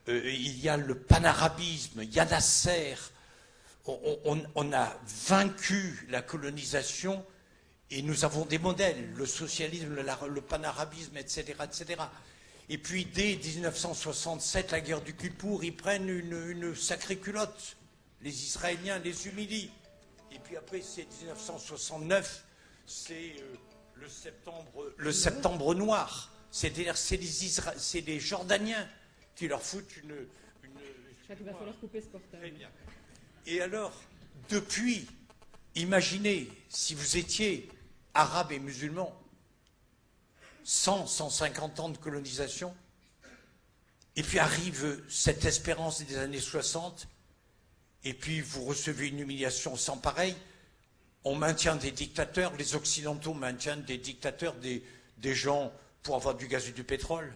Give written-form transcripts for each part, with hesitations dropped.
il y a le panarabisme, il y a Nasser. On a vaincu la colonisation et nous avons des modèles, le socialisme, le panarabisme, etc., etc. Et puis dès 1967, la guerre du Kippour, ils prennent une sacrée culotte. Les Israéliens les humilient. Et puis après, c'est 1969, c'est le septembre noir. C'est-à-dire c'est les Jordaniens qui leur foutent une... Je crois qu'il va falloir couper ce portable. Très bien. Et alors, depuis, imaginez, si vous étiez arabe et musulman, 150 ans de colonisation, et puis arrive cette espérance des années 60, et puis vous recevez une humiliation sans pareil, on maintient des dictateurs, les Occidentaux maintiennent des dictateurs, des gens pour avoir du gaz et du pétrole.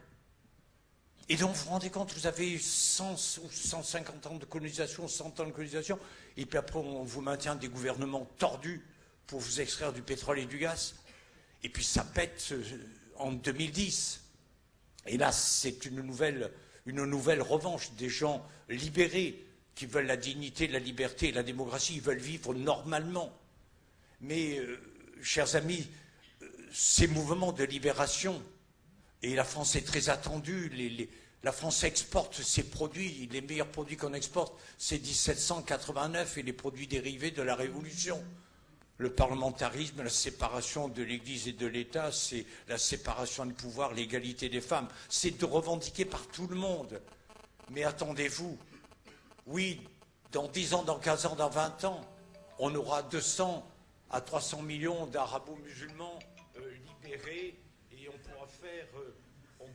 Et donc, vous vous rendez compte, vous avez 100 ou 150 ans de colonisation, 100 ans de colonisation, et puis après, on vous maintient des gouvernements tordus pour vous extraire du pétrole et du gaz. Et puis, ça pète en 2010. Et là, c'est une nouvelle revanche des gens libérés qui veulent la dignité, la liberté et la démocratie. Ils veulent vivre normalement. Mais, chers amis, ces mouvements de libération, et la France est très attendue, la France exporte ses produits, les meilleurs produits qu'on exporte, c'est 1789 et les produits dérivés de la Révolution. Le parlementarisme, la séparation de l'Église et de l'État, c'est la séparation du pouvoir, l'égalité des femmes. C'est de revendiquer par tout le monde. Mais attendez-vous, oui, dans 10 ans, dans 15 ans, dans 20 ans, on aura 200 à 300 millions d'arabo-musulmans libérés et on pourra faire...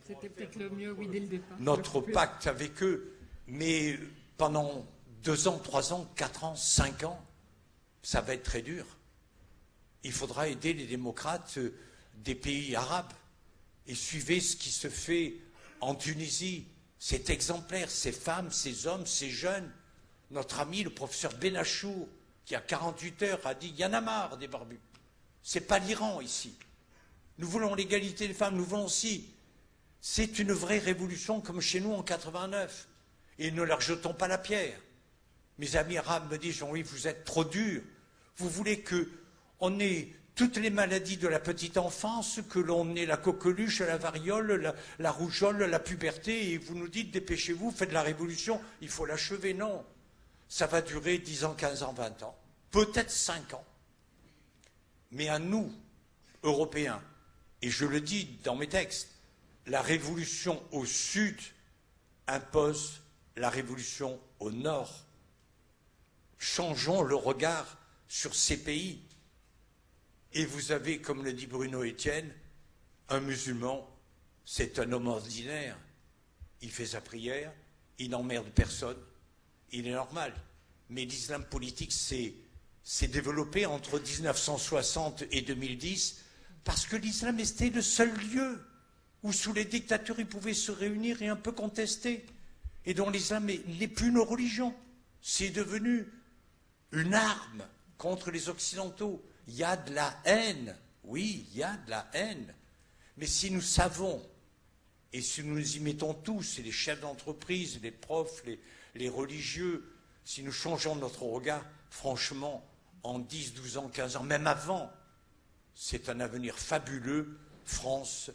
C'était peut-être le mieux, oui, dès le départ. Notre pacte avec eux, mais pendant 2 ans, 3 ans, 4 ans, 5 ans, ça va être très dur. Il faudra aider les démocrates des pays arabes. Et suivez ce qui se fait en Tunisie. C'est exemplaire, ces femmes, ces hommes, ces jeunes. Notre ami, le professeur Benachour, qui a 48 heures, a dit « Il y en a marre des barbus. C'est pas l'Iran ici. Nous voulons l'égalité des femmes, nous voulons aussi... » C'est une vraie révolution comme chez nous en 89. Et ne leur jetons pas la pierre. Mes amis arabes me disent, Jean-Louis, vous êtes trop dur. Vous voulez qu'on ait toutes les maladies de la petite enfance, que l'on ait la coqueluche, la variole, la rougeole, la puberté, et vous nous dites, dépêchez-vous, faites la révolution, il faut l'achever. Non. Ça va durer 10 ans, 15 ans, 20 ans. Peut-être 5 ans. Mais à nous, Européens, et je le dis dans mes textes, la révolution au sud impose la révolution au nord. Changeons le regard sur ces pays. Et vous avez, comme le dit Bruno Etienne, un musulman, c'est un homme ordinaire. Il fait sa prière, il n'emmerde personne, il est normal. Mais l'islam politique s'est développé entre 1960 et 2010 parce que l'islam était le seul lieu où sous les dictatures ils pouvaient se réunir et un peu contester, et dont l'islam n'est plus une religion. C'est devenu une arme contre les Occidentaux. Il y a de la haine, oui, il y a de la haine. Mais si nous savons, et si nous nous y mettons tous, et les chefs d'entreprise, les profs, les religieux, si nous changeons notre regard, franchement, en 10, 12 ans, 15 ans, même avant, c'est un avenir fabuleux, France,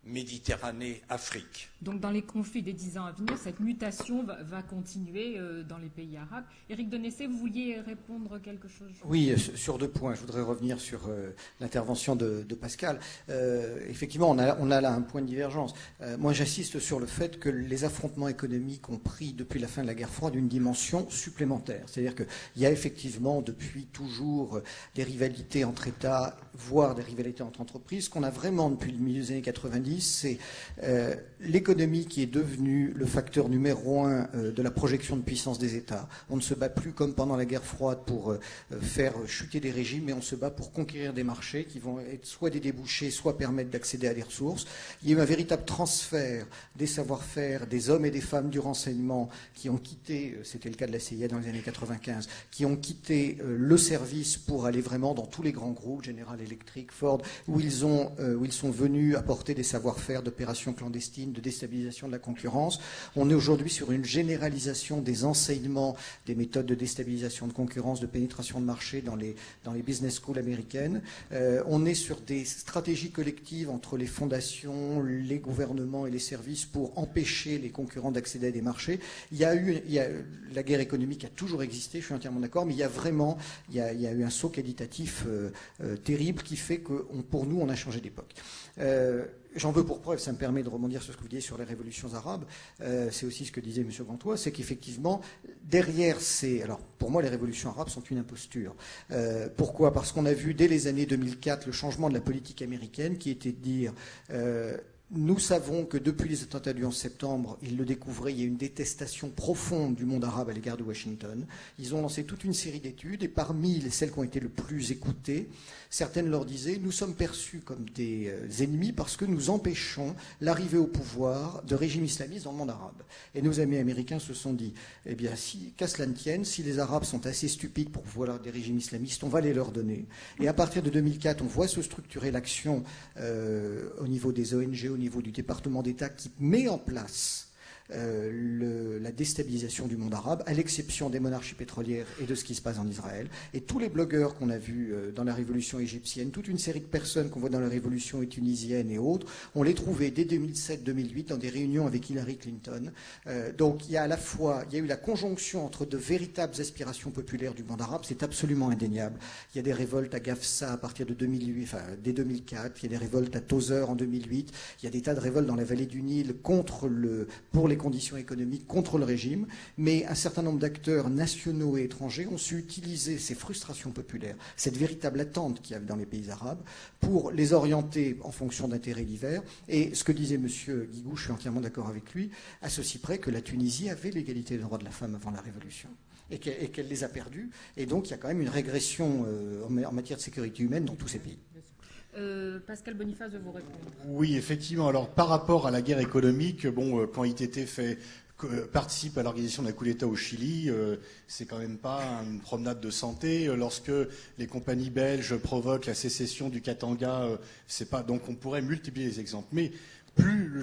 Méditerranée, Afrique. Donc dans les conflits des 10 ans à venir, cette mutation va continuer dans les pays arabes. Éric Denessé, vous vouliez répondre quelque chose? Oui, sur 2 points. Je voudrais revenir sur l'intervention de Pascal. Effectivement, on a là un point de divergence. Moi, j'assiste sur le fait que les affrontements économiques ont pris, depuis la fin de la guerre froide, une dimension supplémentaire. C'est-à-dire qu'il y a effectivement, depuis toujours, des rivalités entre États, voire des rivalités entre entreprises. Ce qu'on a vraiment depuis le milieu des années 90, c'est l'économie qui est devenue le facteur numéro 1 de la projection de puissance des États. On ne se bat plus comme pendant la guerre froide pour faire chuter des régimes, mais on se bat pour conquérir des marchés qui vont être soit des débouchés, soit permettre d'accéder à des ressources. Il y a eu un véritable transfert des savoir-faire des hommes et des femmes du renseignement qui ont quitté, c'était le cas de la CIA dans les années 95, qui ont quitté le service pour aller vraiment dans tous les grands groupes, General Electric, Ford, où ils sont venus apporter des savoir-faire d'opérations clandestines, de déstabilisation déstabilisation de la concurrence. On est aujourd'hui sur une généralisation des enseignements des méthodes de déstabilisation de concurrence, de pénétration de marché dans les business schools américaines. On est sur des stratégies collectives entre les fondations, les gouvernements et les services pour empêcher les concurrents d'accéder à des marchés. La guerre économique a toujours existé, je suis entièrement d'accord, mais il y a eu un saut qualitatif terrible qui fait que pour nous, on a changé d'époque. J'en veux pour preuve, ça me permet de rebondir sur ce que vous disiez sur les révolutions arabes. C'est aussi ce que disait M. Gantois, c'est qu'effectivement, derrière alors pour moi, les révolutions arabes sont une imposture. Pourquoi ? Parce qu'on a vu dès les années 2004 le changement de la politique américaine qui était de dire... nous savons que depuis les attentats du 11 septembre, ils le découvraient, il y a une détestation profonde du monde arabe à l'égard de Washington. Ils ont lancé toute une série d'études et parmi celles qui ont été le plus écoutées, certaines leur disaient « Nous sommes perçus comme des ennemis parce que nous empêchons l'arrivée au pouvoir de régimes islamistes dans le monde arabe. » Et nos amis américains se sont dit « Eh bien, qu'à cela ne tienne, si les Arabes sont assez stupides pour vouloir des régimes islamistes, on va les leur donner. » Et à partir de 2004, on voit se structurer l'action au niveau des ONG, au niveau du département d'État qui met en place la déstabilisation du monde arabe, à l'exception des monarchies pétrolières et de ce qui se passe en Israël. Et tous les blogueurs qu'on a vus dans la révolution égyptienne, toute une série de personnes qu'on voit dans la révolution tunisienne et autres, on les trouvait dès 2007-2008 dans des réunions avec Hillary Clinton. Donc il y a eu la conjonction entre de véritables aspirations populaires du monde arabe, c'est absolument indéniable. Il y a des révoltes à Gafsa à partir de 2008, dès 2004, il y a des révoltes à Tozeur en 2008, il y a des tas de révoltes dans la vallée du Nil pour les conditions économiques, contre le régime, mais un certain nombre d'acteurs nationaux et étrangers ont su utiliser ces frustrations populaires, cette véritable attente qu'il y a dans les pays arabes, pour les orienter en fonction d'intérêts divers. Et ce que disait M. Guigou, je suis entièrement d'accord avec lui, à ceci près que la Tunisie avait l'égalité des droits de la femme avant la Révolution. Et qu'elle les a perdus. Et donc il y a quand même une régression en matière de sécurité humaine dans tous ces pays. Pascal Boniface veut vous répondre. Oui, effectivement. Alors, par rapport à la guerre économique, quand ITT participe à l'organisation d'un coup d'État au Chili, c'est quand même pas une promenade de santé. Lorsque les compagnies belges provoquent la sécession du Katanga, c'est pas. Donc, on pourrait multiplier les exemples. Mais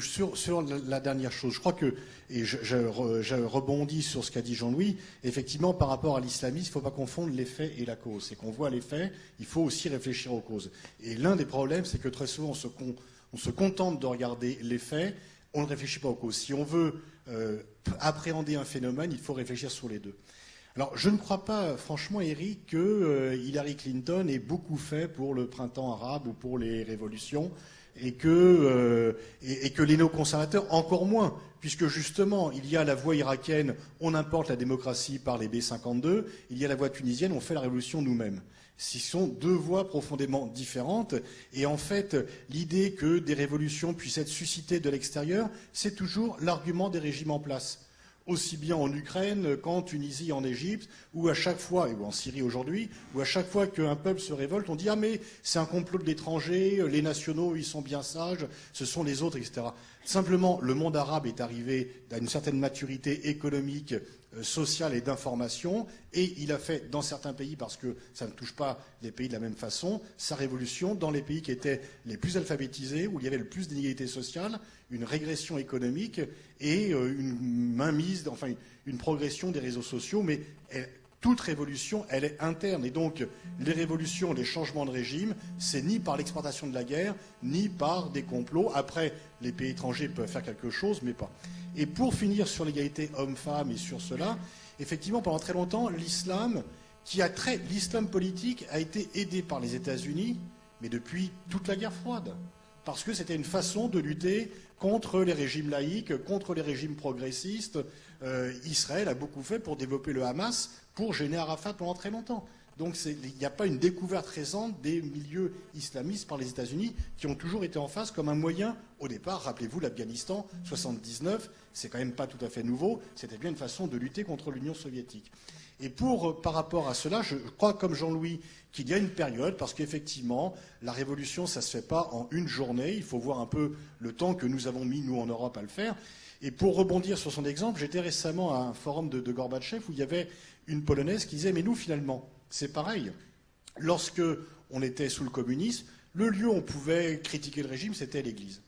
sur la dernière chose, je crois que, et je rebondis sur ce qu'a dit Jean-Louis, effectivement, par rapport à l'islamisme, il ne faut pas confondre l'effet et la cause. C'est qu'on voit l'effet, il faut aussi réfléchir aux causes. Et l'un des problèmes, c'est que très souvent, on se contente de regarder l'effet, on ne réfléchit pas aux causes. Si on veut appréhender un phénomène, il faut réfléchir sur les deux. Alors, je ne crois pas, franchement, Eric, que Hillary Clinton ait beaucoup fait pour le printemps arabe ou pour les révolutions. Et que les néoconservateurs encore moins, puisque justement il y a la voie irakienne, on importe la démocratie par les B-52, il y a la voie tunisienne, on fait la révolution nous-mêmes. Ce sont deux voies profondément différentes, et en fait l'idée que des révolutions puissent être suscitées de l'extérieur, c'est toujours l'argument des régimes en place. Aussi bien en Ukraine qu'en Tunisie, en Égypte, ou à chaque fois, ou en Syrie aujourd'hui, où à chaque fois qu'un peuple se révolte, on dit « Ah mais c'est un complot de l'étranger, les nationaux, ils sont bien sages, ce sont les autres, etc. » Simplement, le monde arabe est arrivé à une certaine maturité économique, sociale et d'information, et il a fait, dans certains pays, parce que ça ne touche pas les pays de la même façon, sa révolution dans les pays qui étaient les plus alphabétisés, où il y avait le plus d'inégalités sociales, une régression économique et une mainmise, enfin une progression des réseaux sociaux, mais toute révolution, elle est interne. Et donc, les révolutions, les changements de régime, c'est ni par l'exportation de la guerre, ni par des complots. Après, les pays étrangers peuvent faire quelque chose, mais pas. Et pour finir sur l'égalité homme-femme et sur cela, effectivement, pendant très longtemps, l'islam politique a été aidé par les États-Unis, mais depuis toute la guerre froide. Parce que c'était une façon de lutter contre les régimes laïques, contre les régimes progressistes. Israël a beaucoup fait pour développer le Hamas, pour gêner Arafat pendant très longtemps. Donc il n'y a pas une découverte récente des milieux islamistes par les États-Unis qui ont toujours été en face comme un moyen, au départ, rappelez-vous l'Afghanistan, 79, c'est quand même pas tout à fait nouveau, c'était bien une façon de lutter contre l'Union soviétique. Et par rapport à cela, je crois comme Jean-Louis qu'il y a une période, parce qu'effectivement, la révolution, ça ne se fait pas en une journée, il faut voir un peu le temps que nous avons mis, nous, en Europe, à le faire. Et pour rebondir sur son exemple, j'étais récemment à un forum de Gorbatchev où il y avait une Polonaise qui disait « Mais nous, finalement, c'est pareil. Lorsque on était sous le communisme, le lieu où on pouvait critiquer le régime, c'était l'Église.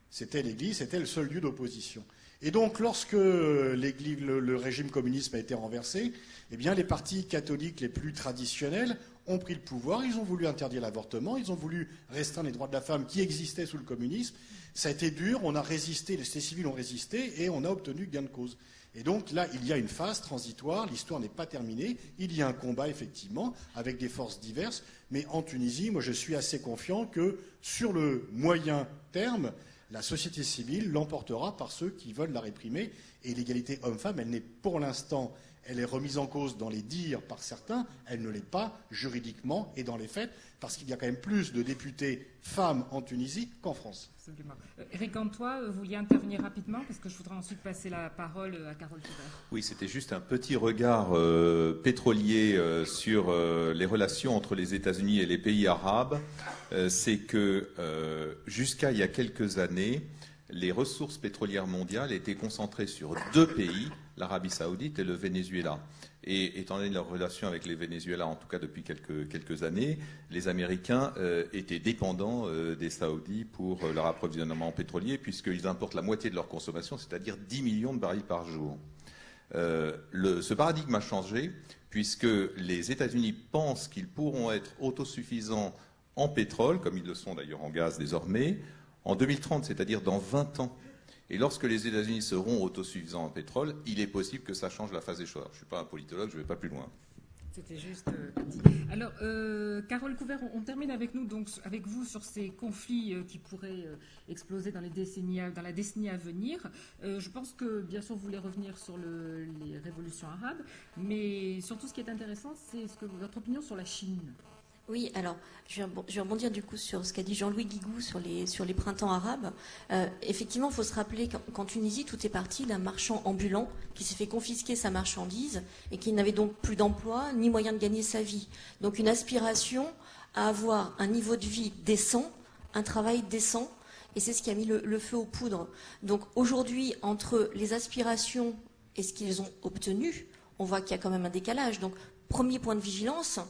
C'était l'Église, c'était le seul lieu d'opposition. Et donc, lorsque le régime communiste a été renversé, eh bien, les partis catholiques les plus traditionnels ont pris le pouvoir, ils ont voulu interdire l'avortement, ils ont voulu restreindre les droits de la femme qui existaient sous le communisme. Ça a été dur, on a résisté, les sociétés civiles ont résisté et on a obtenu gain de cause. Et donc là, il y a une phase transitoire, l'histoire n'est pas terminée, il y a un combat effectivement avec des forces diverses, mais en Tunisie, moi je suis assez confiant que sur le moyen terme, la société civile l'emportera par ceux qui veulent la réprimer. Et l'égalité homme-femme, elle n'est pour l'instant, elle est remise en cause dans les dires par certains, elle ne l'est pas juridiquement et dans les faits, parce qu'il y a quand même plus de députés femmes en Tunisie qu'en France. Absolument. Éric Antoine, vous vouliez intervenir rapidement, parce que je voudrais ensuite passer la parole à Carole Couvert. Oui, c'était juste un petit regard pétrolier sur les relations entre les États-Unis et les pays arabes. C'est que jusqu'à il y a quelques années, les ressources pétrolières mondiales étaient concentrées sur 2 pays, l'Arabie Saoudite et le Venezuela. Et étant donné leur relation avec les Venezuela, en tout cas depuis quelques années, les Américains étaient dépendants des Saoudis pour leur approvisionnement pétrolier, puisqu'ils importent la moitié de leur consommation, c'est-à-dire 10 millions de barils par jour. Ce paradigme a changé, puisque les États-Unis pensent qu'ils pourront être autosuffisants en pétrole, comme ils le sont d'ailleurs en gaz désormais, en 2030, c'est-à-dire dans 20 ans. Et lorsque les États-Unis seront autosuffisants en pétrole, il est possible que ça change la phase des choses. Je ne suis pas un politologue, je ne vais pas plus loin. C'était juste dit. Alors, Carole Couvert, on termine avec vous sur ces conflits qui pourraient exploser dans la décennie à venir. Je pense que, bien sûr, vous voulez revenir sur les révolutions arabes, mais surtout, ce qui est intéressant, c'est votre opinion sur la Chine. Oui, alors je vais rebondir du coup sur ce qu'a dit Jean-Louis Guigou sur les printemps arabes. Effectivement, il faut se rappeler qu'en Tunisie, tout est parti d'un marchand ambulant qui s'est fait confisquer sa marchandise et qui n'avait donc plus d'emploi ni moyen de gagner sa vie. Donc une aspiration à avoir un niveau de vie décent, un travail décent, et c'est ce qui a mis le feu aux poudres. Donc aujourd'hui, entre les aspirations et ce qu'ils ont obtenu, on voit qu'il y a quand même un décalage. Donc premier point de vigilance.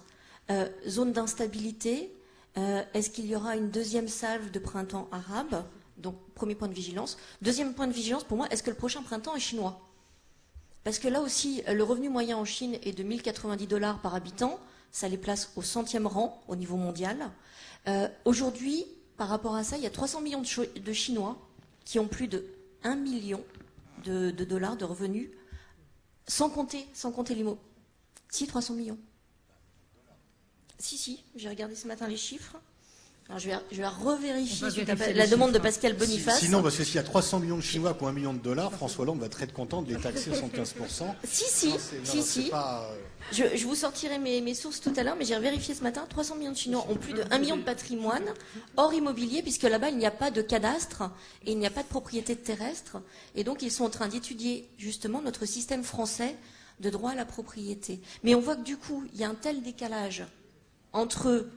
Zone d'instabilité, est-ce qu'il y aura une deuxième salve de printemps arabe? Donc, premier point de vigilance. Deuxième point de vigilance, pour moi, est-ce que le prochain printemps est chinois? Parce que là aussi, le revenu moyen en Chine est de 1090 $ par habitant. Ça les place au 100e rang au niveau mondial. Aujourd'hui, par rapport à ça, il y a 300 millions de Chinois qui ont plus de 1 million de dollars de revenus, sans compter l'immobilier. Si, 300 millions. Si, j'ai regardé ce matin les chiffres. Alors je vais revérifier la demande de Pascal Boniface. Sinon, parce que s'il y a 300 millions de Chinois qui ont 1 million de dollars, François Hollande va être très content de les taxer 75%. Si. Je vous sortirai mes sources tout à l'heure, mais j'ai vérifié ce matin. 300 millions de Chinois ont plus de 1 million de patrimoine hors immobilier, puisque là-bas, il n'y a pas de cadastre et il n'y a pas de propriété terrestre. Et donc, ils sont en train d'étudier justement notre système français de droit à la propriété. Mais on voit que du coup, il y a un tel décalage entre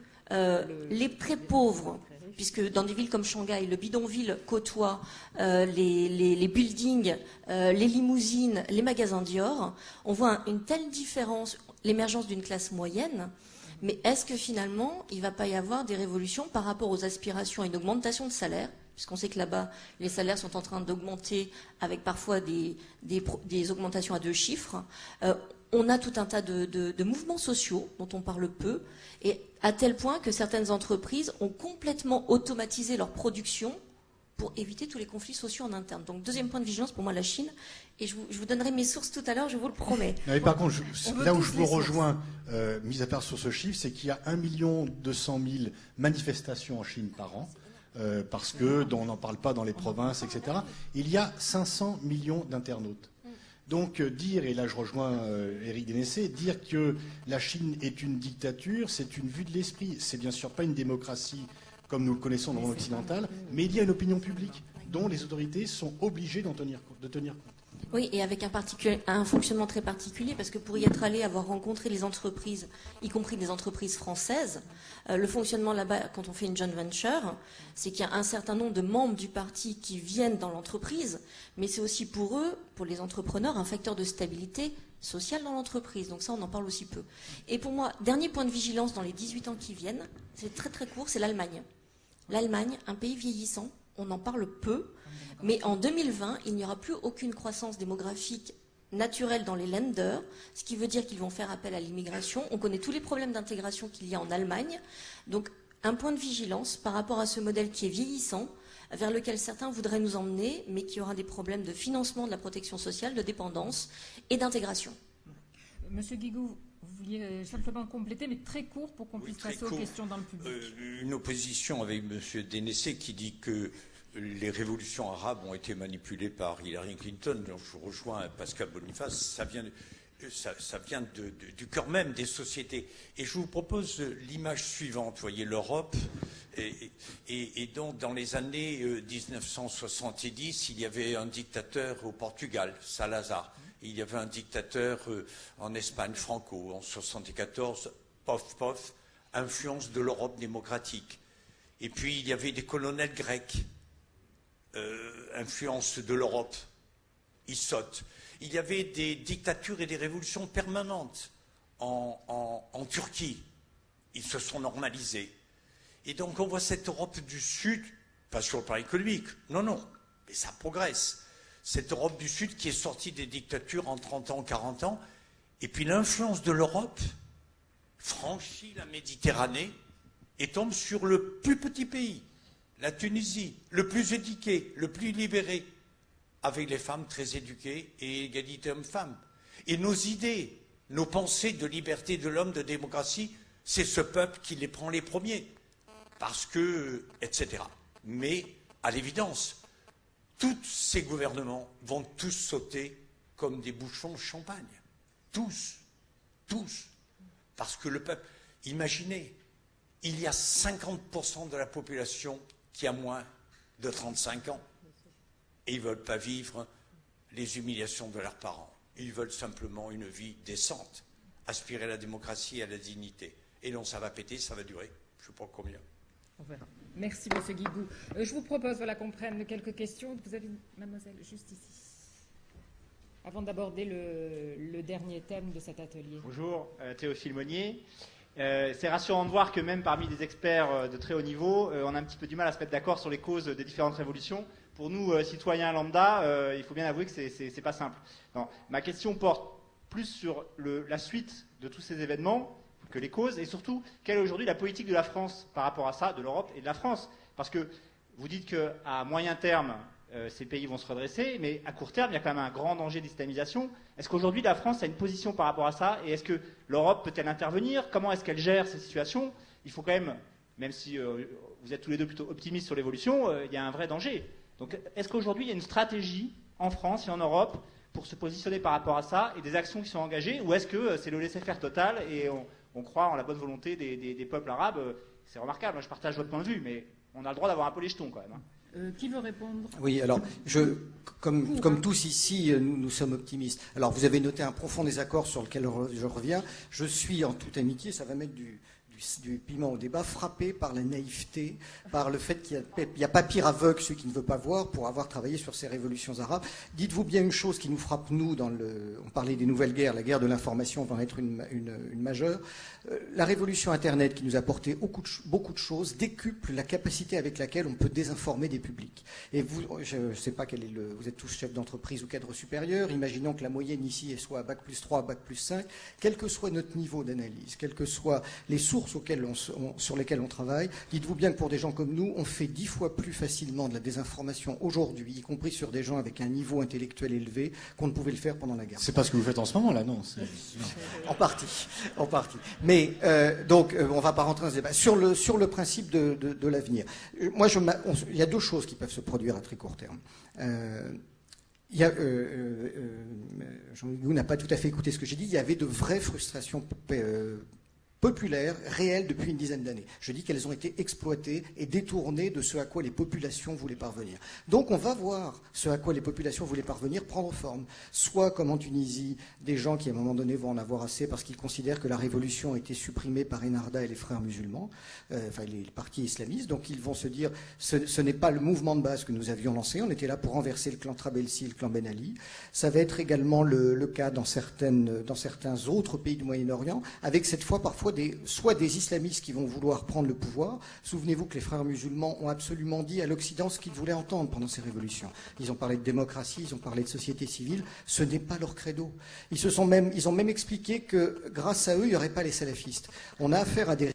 les très pauvres, puisque dans des villes comme Shanghai, le bidonville côtoie les buildings, les limousines, les magasins Dior, on voit une telle différence, l'émergence d'une classe moyenne, mais est-ce que finalement, il ne va pas y avoir des révolutions par rapport aux aspirations à une augmentation de salaire, puisqu'on sait que là-bas, les salaires sont en train d'augmenter avec parfois des augmentations à 2 chiffres. On a tout un tas de mouvements sociaux dont on parle peu, et à tel point que certaines entreprises ont complètement automatisé leur production pour éviter tous les conflits sociaux en interne. Donc, deuxième point de vigilance pour moi, la Chine, et je vous donnerai mes sources tout à l'heure, je vous le promets. Mais par contre, là où je vous rejoins, mis à part sur ce chiffre, c'est qu'il y a 1 200 000 manifestations en Chine par an. Parce que on n'en parle pas dans les provinces, etc. Il y a 500 millions d'internautes. Donc dire, et là je rejoins Éric Dénessé, dire que la Chine est une dictature, c'est une vue de l'esprit. C'est bien sûr pas une démocratie comme nous le connaissons dans le monde occidental, mais il y a une opinion publique dont les autorités sont obligées de tenir compte. Oui, et avec un fonctionnement très particulier, parce que pour y être allé, avoir rencontré les entreprises, y compris des entreprises françaises, le fonctionnement là-bas, quand on fait une joint venture, c'est qu'il y a un certain nombre de membres du parti qui viennent dans l'entreprise, mais c'est aussi pour eux, pour les entrepreneurs, un facteur de stabilité sociale dans l'entreprise. Donc ça, on en parle aussi peu. Et pour moi, dernier point de vigilance dans les 18 ans qui viennent, c'est très très court, c'est l'Allemagne. L'Allemagne, un pays vieillissant, on en parle peu, mais en 2020, il n'y aura plus aucune croissance démographique naturelle dans les Länder, ce qui veut dire qu'ils vont faire appel à l'immigration. On connaît tous les problèmes d'intégration qu'il y a en Allemagne. Donc, un point de vigilance par rapport à ce modèle qui est vieillissant, vers lequel certains voudraient nous emmener, mais qui aura des problèmes de financement de la protection sociale, de dépendance et d'intégration. Monsieur Guigou, vous vouliez simplement compléter, mais très court pour qu'on puisse passer aux questions dans le public. Une opposition avec M. Dénessé qui dit que les révolutions arabes ont été manipulées par Hillary Clinton. Donc je rejoins Pascal Boniface, ça vient du cœur même des sociétés. Et je vous propose l'image suivante. Vous voyez l'Europe, et donc dans les années 1970, il y avait un dictateur au Portugal, Salazar. Il y avait un dictateur en Espagne, Franco. En 1974, pof, pof, influence de l'Europe démocratique. Et puis il y avait des colonels grecs, influence de l'Europe. Ils sautent. Il y avait des dictatures et des révolutions permanentes en Turquie. Ils se sont normalisés. Et donc on voit cette Europe du Sud, pas sur le plan économique, non, mais ça progresse. Cette Europe du Sud qui est sortie des dictatures en 30 ans, 40 ans, et puis l'influence de l'Europe franchit la Méditerranée et tombe sur le plus petit pays, la Tunisie, le plus éduqué, le plus libéré, avec les femmes très éduquées et égalité homme-femme. Et nos idées, nos pensées de liberté de l'homme, de démocratie, c'est ce peuple qui les prend les premiers. Parce que, etc. Mais, à l'évidence, tous ces gouvernements vont tous sauter comme des bouchons de champagne. Tous. Parce que le peuple, imaginez, il y a 50% de la population qui a moins de 35 ans. Et ils ne veulent pas vivre les humiliations de leurs parents. Ils veulent simplement une vie décente, aspirer à la démocratie et à la dignité. Et donc ça va péter, ça va durer. Je ne sais pas combien. On verra. Merci, M. Guigou. Je vous propose qu'on prenne quelques questions. Vous avez, mademoiselle, juste ici. Avant d'aborder le dernier thème de cet atelier. Bonjour, Théophile Monnier. C'est rassurant de voir que même parmi des experts de très haut niveau, on a un petit peu du mal à se mettre d'accord sur les causes des différentes révolutions. Pour nous, citoyens lambda, il faut bien avouer que c'est pas simple. Non, ma question porte plus sur la suite de tous ces événements que les causes, et surtout, quelle est aujourd'hui la politique de la France par rapport à ça, de l'Europe et de la France? Parce que vous dites qu'à moyen terme, ces pays vont se redresser, mais à court terme, il y a quand même un grand danger d'islamisation. Est-ce qu'aujourd'hui, la France a une position par rapport à ça? Et est-ce que l'Europe peut-elle intervenir? Comment est-ce qu'elle gère ces situations? Il faut quand même si vous êtes tous les deux plutôt optimistes sur l'évolution, il y a un vrai danger. Donc, est-ce qu'aujourd'hui, il y a une stratégie en France et en Europe pour se positionner par rapport à ça et des actions qui sont engagées? Ou est-ce que c'est le laisser-faire total et on croit en la bonne volonté des peuples arabes? C'est remarquable, moi je partage votre point de vue, mais on a le droit d'avoir un peu les jetons quand même. Qui veut répondre? Oui, alors, comme tous ici, nous sommes optimistes. Alors, vous avez noté un profond désaccord sur lequel je reviens. Je suis, en toute amitié, ça va mettre du piment au débat, frappé par la naïveté, par le fait qu'il n'y a pas pire aveugle que celui qui ne veut pas voir pour avoir travaillé sur ces révolutions arabes. Dites-vous bien une chose qui nous frappe, nous, on parlait des nouvelles guerres, la guerre de l'information va en être une majeure. La révolution Internet qui nous a apporté beaucoup de choses décuple la capacité avec laquelle on peut désinformer des publics. Et vous, je ne sais pas vous êtes tous chefs d'entreprise ou cadres supérieurs, imaginons que la moyenne ici soit bac plus 3, bac plus 5, quel que soit notre niveau d'analyse, quelles que soient les sources sur lesquelles on travaille, dites-vous bien que pour des gens comme nous, on fait 10 fois plus facilement de la désinformation aujourd'hui, y compris sur des gens avec un niveau intellectuel élevé, qu'on ne pouvait le faire pendant la guerre. C'est pas ce que vous faites en ce moment, là, non? En partie. Mais donc, on ne va pas rentrer dans ce débat. Sur le principe de l'avenir, moi, il y a deux choses qui peuvent se produire à très court terme. Jean-Guigou n'a pas tout à fait écouté ce que j'ai dit. Il y avait de vraies frustrations populaires, réelles depuis une dizaine d'années. Je dis qu'elles ont été exploitées et détournées de ce à quoi les populations voulaient parvenir. Donc on va voir ce à quoi les populations voulaient parvenir prendre forme. Soit comme en Tunisie, des gens qui à un moment donné vont en avoir assez parce qu'ils considèrent que la révolution a été supprimée par Ennahdha et les frères musulmans, les partis islamistes, donc ils vont se dire ce n'est pas le mouvement de base que nous avions lancé, on était là pour renverser le clan Trabelsi et le clan Ben Ali. Ça va être également le cas dans certains autres pays du Moyen-Orient, avec cette fois parfois soit des islamistes qui vont vouloir prendre le pouvoir. Souvenez-vous que les frères musulmans ont absolument dit à l'Occident ce qu'ils voulaient entendre pendant ces révolutions. Ils ont parlé de démocratie, ils ont parlé de société civile. Ce n'est pas leur credo. Ils ont même expliqué que grâce à eux, il n'y aurait pas les salafistes. On a affaire à des